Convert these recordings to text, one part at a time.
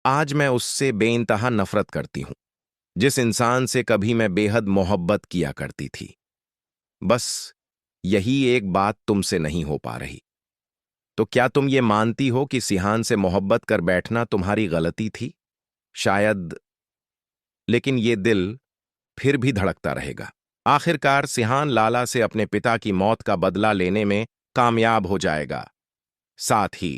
आज मैं उससे बेइंतहा नफरत करती हूं जिस इंसान से कभी मैं बेहद मोहब्बत किया करती थी। बस यही एक बात तुमसे नहीं हो पा रही। तो क्या तुम ये मानती हो कि सिहान से मोहब्बत कर बैठना तुम्हारी गलती थी? शायद, लेकिन ये दिल फिर भी धड़कता रहेगा। आखिरकार सिहान लाला से अपने पिता की मौत का बदला लेने में कामयाब हो जाएगा। साथ ही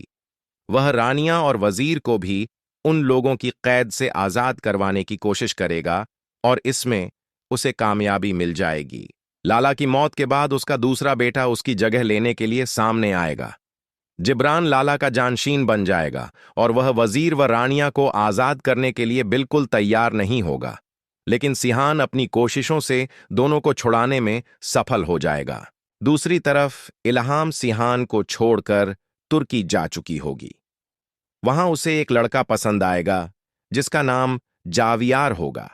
वह रानियां और वजीर को भी उन लोगों की कैद से आजाद करवाने की कोशिश करेगा और इसमें उसे कामयाबी मिल जाएगी। लाला की मौत के बाद उसका दूसरा बेटा उसकी जगह लेने के लिए सामने आएगा। जिब्रान लाला का जानशीन बन जाएगा और वह वजीर व रानियां को आजाद करने के लिए बिल्कुल तैयार नहीं होगा। लेकिन सिहान अपनी कोशिशों से दोनों को छुड़ाने में सफल हो जाएगा। दूसरी तरफ इल्हाम सिहान को छोड़कर तुर्की जा चुकी होगी। वहां उसे एक लड़का पसंद आएगा जिसका नाम जावियार होगा।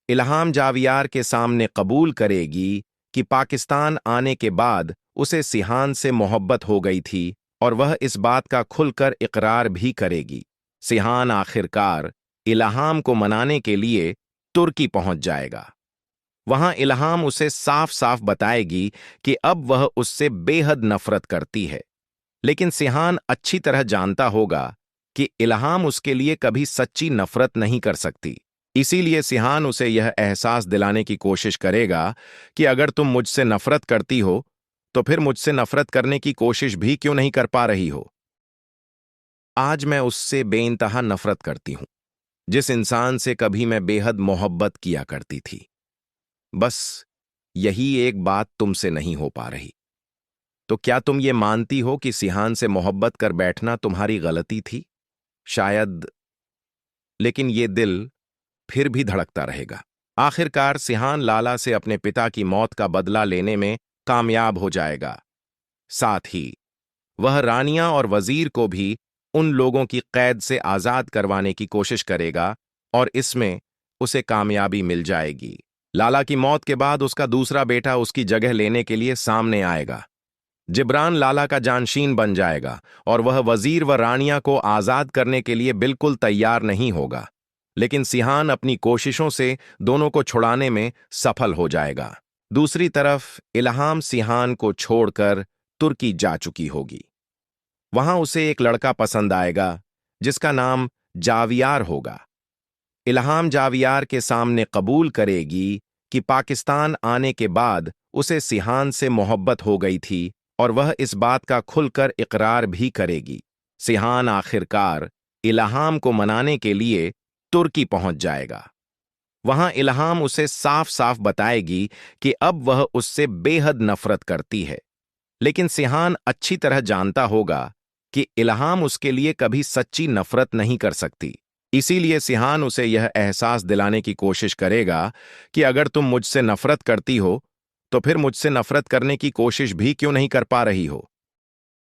इल्हाम जावियार के सामने कबूल करेगी कि पाकिस्तान आने के बाद उसे सिहान से मोहब्बत हो गई थी और वह इस बात का खुलकर इकरार भी करेगी। सिहान आखिरकार इल्हाम को मनाने के लिए तुर्की पहुंच जाएगा। वहां इल्हाम उसे साफ साफ बताएगी कि अब वह उससे बेहद नफरत करती है। लेकिन सिहान अच्छी तरह जानता होगा कि इल्हाम उसके लिए कभी सच्ची नफरत नहीं कर सकती। इसीलिए सिहान उसे यह एहसास दिलाने की कोशिश करेगा कि अगर तुम मुझसे नफरत करती हो तो फिर मुझसे नफरत करने की कोशिश भी क्यों नहीं कर पा रही हो। आज मैं उससे बेइंतहा नफरत करती हूं जिस इंसान से कभी मैं बेहद मोहब्बत किया करती थी। बस यही एक बात तुमसे नहीं हो पा रही। तो क्या तुम ये मानती हो कि सिहान से मोहब्बत कर बैठना तुम्हारी गलती थी? शायद, लेकिन ये दिल फिर भी धड़कता रहेगा। आखिरकार सिहान लाला से अपने पिता की मौत का बदला लेने में कामयाब हो जाएगा। साथ ही वह रानियां और वजीर को भी उन लोगों की कैद से आजाद करवाने की कोशिश करेगा और इसमें उसे कामयाबी मिल जाएगी। लाला की मौत के बाद उसका दूसरा बेटा उसकी जगह लेने के लिए सामने आएगा। जिब्रान लाला का जानशीन बन जाएगा और वह वजीर व रानियां को आजाद करने के लिए बिल्कुल तैयार नहीं होगा। लेकिन सिहान अपनी कोशिशों से दोनों को छुड़ाने में सफल हो जाएगा। दूसरी तरफ इल्हाम सिहान को छोड़कर तुर्की जा चुकी होगी। वहां उसे एक लड़का पसंद आएगा जिसका नाम जावियार होगा। इल्हाम जावियार के सामने कबूल करेगी कि पाकिस्तान आने के बाद उसे सिहान से मोहब्बत हो गई थी और वह इस बात का खुलकर इकरार भी करेगी। सिहान आखिरकार इल्हाम को मनाने के लिए तुर्की पहुंच जाएगा। वहां इल्हाम उसे साफ साफ बताएगी कि अब वह उससे बेहद नफरत करती है। लेकिन सिहान अच्छी तरह जानता होगा कि इल्हाम उसके लिए कभी सच्ची नफरत नहीं कर सकती। इसीलिए सिहान उसे यह एहसास दिलाने की कोशिश करेगा कि अगर तुम मुझसे नफरत करती हो तो फिर मुझसे नफरत करने की कोशिश भी क्यों नहीं कर पा रही हो।